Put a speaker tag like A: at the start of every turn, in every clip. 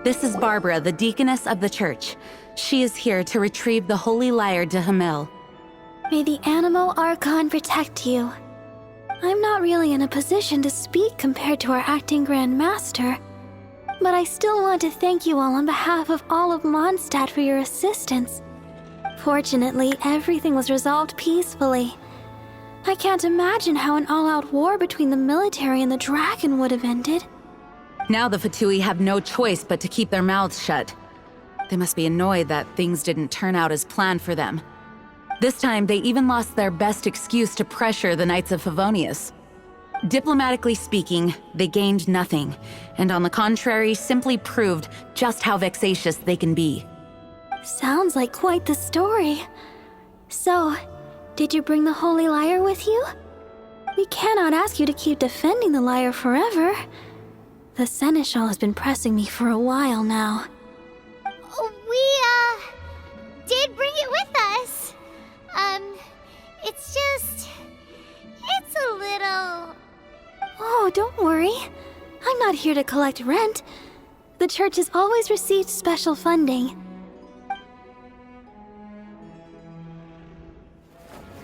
A: This is Barbara, the deaconess of the church. She is here to retrieve the holy lyre de Hamel.
B: May the Animo Archon protect you. I'm not really in a position to speak compared to our acting Grand Master, but I still want to thank you all on behalf of all of Mondstadt for your assistance. Fortunately, everything was resolved peacefully. I can't imagine how an all-out war between the military and the dragon would have ended.
A: Now the Fatui have no choice but to keep their mouths shut. They must be annoyed that things didn't turn out as planned for them. This time, they even lost their best excuse to pressure the Knights of Favonius. Diplomatically speaking, they gained nothing, and on the contrary, simply proved just how vexatious they can be.
B: Sounds like quite the story. So, did you bring the Holy Lyre with you? We cannot ask you to keep defending the lyre forever. The Seneschal has been pressing me for a while now.
C: We, did bring it with us. It's a little...
B: Oh, don't worry. I'm not here to collect rent. The church has always received special funding.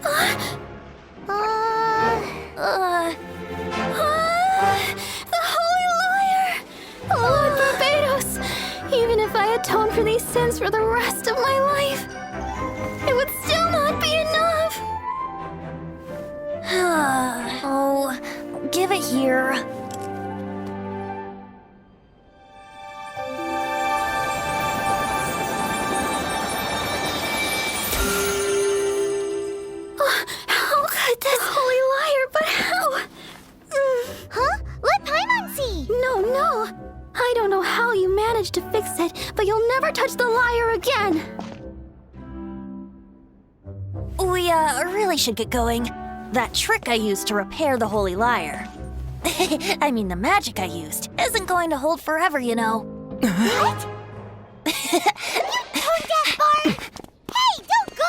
B: The Holy Lyre! Lord Barbados! Even if I atone for these sins for the rest of my life, it would still not be enough!
C: Oh, give it here.
B: How could this Holy Lyre, but how?
C: Huh? Let Paimon see!
B: No. I don't know how you managed to fix it, but you'll never touch the lyre again!
C: We, really should get going. That trick I used to repair the Holy Lyre. I mean, the magic I used isn't going to hold forever, you know. What? You tone-deaf bard! Hey, don't go!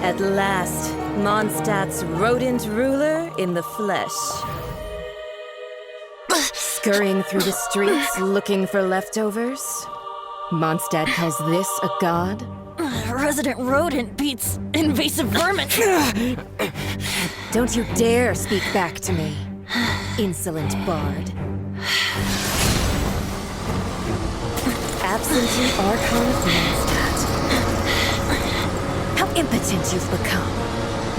D: At last, Mondstadt's rodent ruler in the flesh. Scurrying through the streets looking for leftovers? Mondstadt calls this a god?
C: Resident rodent beats invasive vermin.
D: Don't you dare speak back to me, insolent bard. Absentee Archon of Mondstadt. How impotent you've become.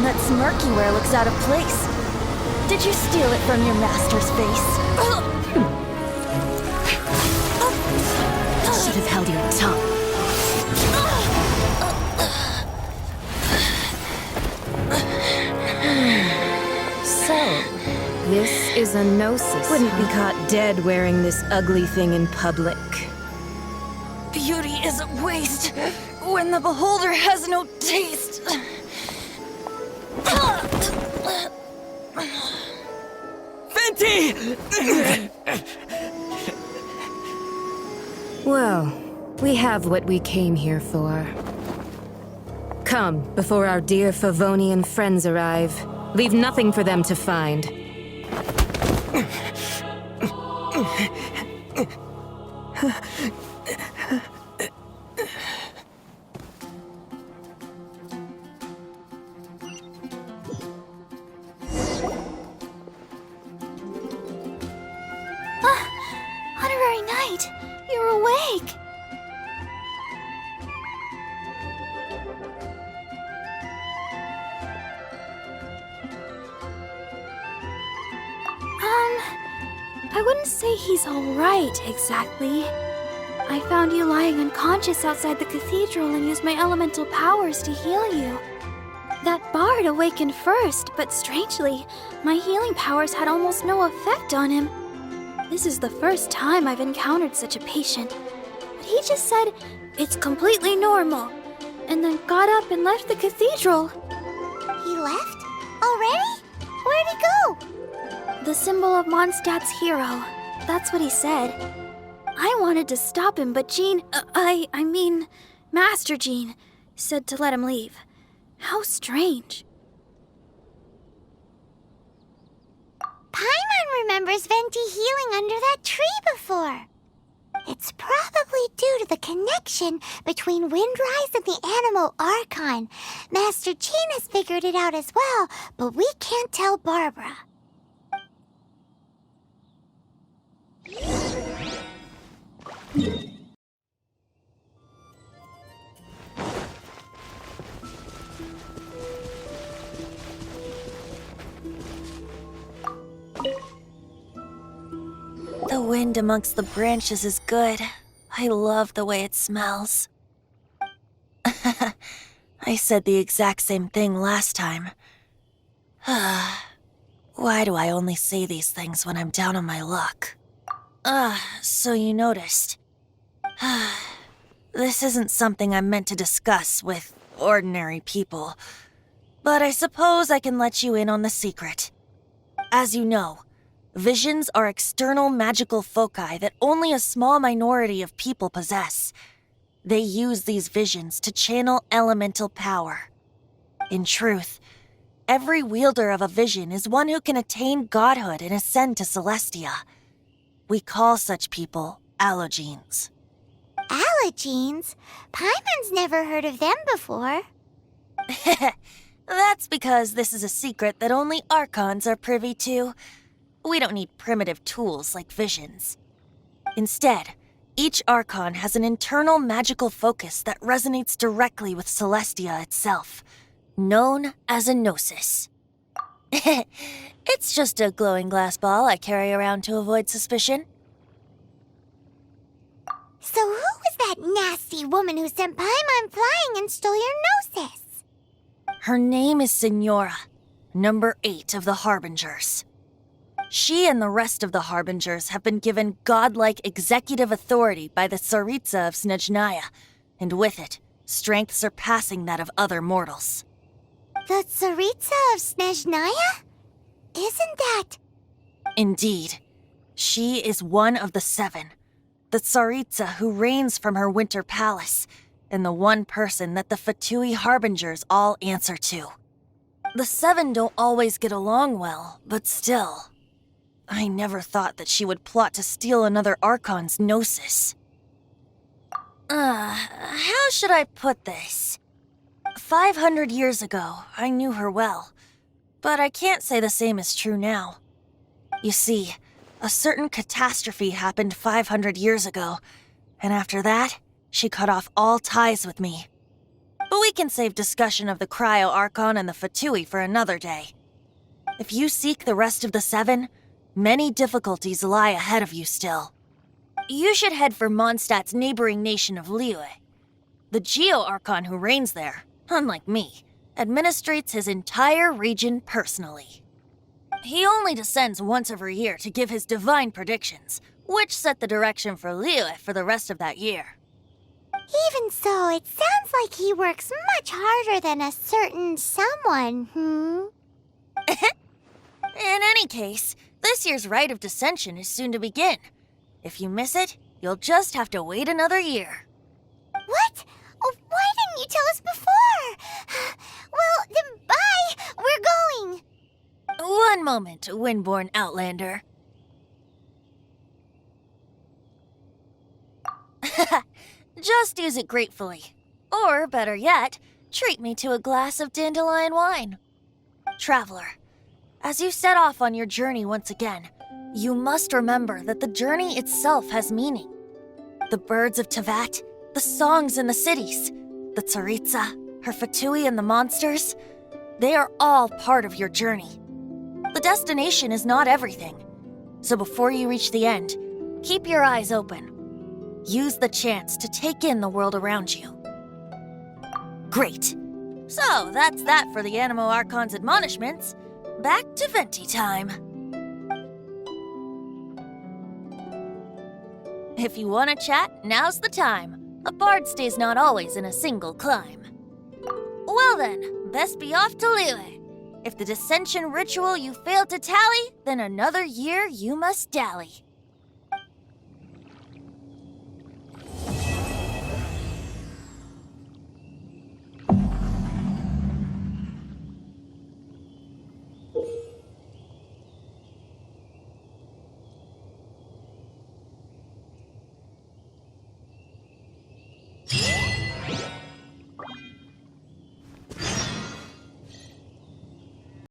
C: That smirk you wear looks out of place. Did you steal it from your master's face?
D: Should have held your tongue. So, this is a gnosis. Wouldn't be caught dead wearing this ugly thing in public.
C: Beauty is a waste when the beholder has no taste.
E: Fenty!
D: Well, we have what we came here for. Come, before our dear Favonian friends arrive. Leave nothing for them to find.
B: Honorary Knight, you're awake! I wouldn't say he's alright, exactly. I found you lying unconscious outside the cathedral and used my elemental powers to heal you. That bard awakened first, but strangely, my healing powers had almost no effect on him. This is the first time I've encountered such a patient. But he just said, it's completely normal. and then got up and left the cathedral.
C: He left? Already? Where'd he go?
B: The symbol of Mondstadt's hero. That's what he said. I wanted to stop him, but Master Jean, said to let him leave. How strange.
C: Paimon remembers Venti healing under that tree before. It's probably due to the connection between Windrise and the Animo Archon. Master Jean has figured it out as well, but we can't tell Barbara. The wind amongst the branches is good. I love the way it smells. I said the exact same thing last time. Why do I only say these things when I'm down on my luck? So you noticed. This isn't something I'm meant to discuss with ordinary people, but I suppose I can let you in on the secret. As you know, visions are external magical foci that only a small minority of people possess. They use these visions to channel elemental power. In truth, every wielder of a vision is one who can attain godhood and ascend to Celestia. We call such people allogenes. Allogenes? Paimon's never heard of them before. That's because this is a secret that only Archons are privy to. We don't need primitive tools like visions. Instead, each Archon has an internal magical focus that resonates directly with Celestia itself, known as a gnosis. It's just a glowing glass ball I carry around to avoid suspicion. So who was that nasty woman who sent Paimon flying and stole your gnosis? Her name is Signora, number 8 of the Harbingers. She and the rest of the Harbingers have been given godlike executive authority by the Tsaritsa of Snezhnaya, and with it, strength surpassing that of other mortals. The Tsaritsa of Snezhnaya? Isn't that... Indeed. She is one of the 7, the Tsaritsa who reigns from her winter palace, and the one person that the Fatui Harbingers all answer to. The 7 don't always get along well, but still... I never thought that she would plot to steal another Archon's gnosis. How should I put this? 500 years ago, I knew her well, but I can't say the same is true now. You see, a certain catastrophe happened 500 years ago, and after that, she cut off all ties with me. But we can save discussion of the Cryo Archon and the Fatui for another day. If you seek the rest of the 7, many difficulties lie ahead of you still. You should head for Mondstadt's neighboring nation of Liyue. The Geo-Archon who reigns there, unlike me, administrates his entire region personally. He only descends once every year to give his divine predictions, which set the direction for Liyue for the rest of that year. Even so, it sounds like he works much harder than a certain someone, In any case, this year's Rite of Descension is soon to begin. If you miss it, you'll just have to wait another year. What? Oh, why didn't you tell us before? Well, then bye! We're going! One moment, Windborn Outlander. Just use it gratefully. Or, better yet, treat me to a glass of dandelion wine. Traveler, as you set off on your journey once again, you must remember that the journey itself has meaning. The birds of Tevat, the songs in the cities, the Tsaritsa, her Fatui and the monsters, they are all part of your journey. The destination is not everything. So before you reach the end, keep your eyes open. Use the chance to take in the world around you. Great. So that's that for the Animo Archon's admonishments. Back to Venti time. If you want to chat, now's the time. A bard stays not always in a single clime. Well then, best be off to Liyue. If the dissension ritual you failed to tally, then another year you must dally.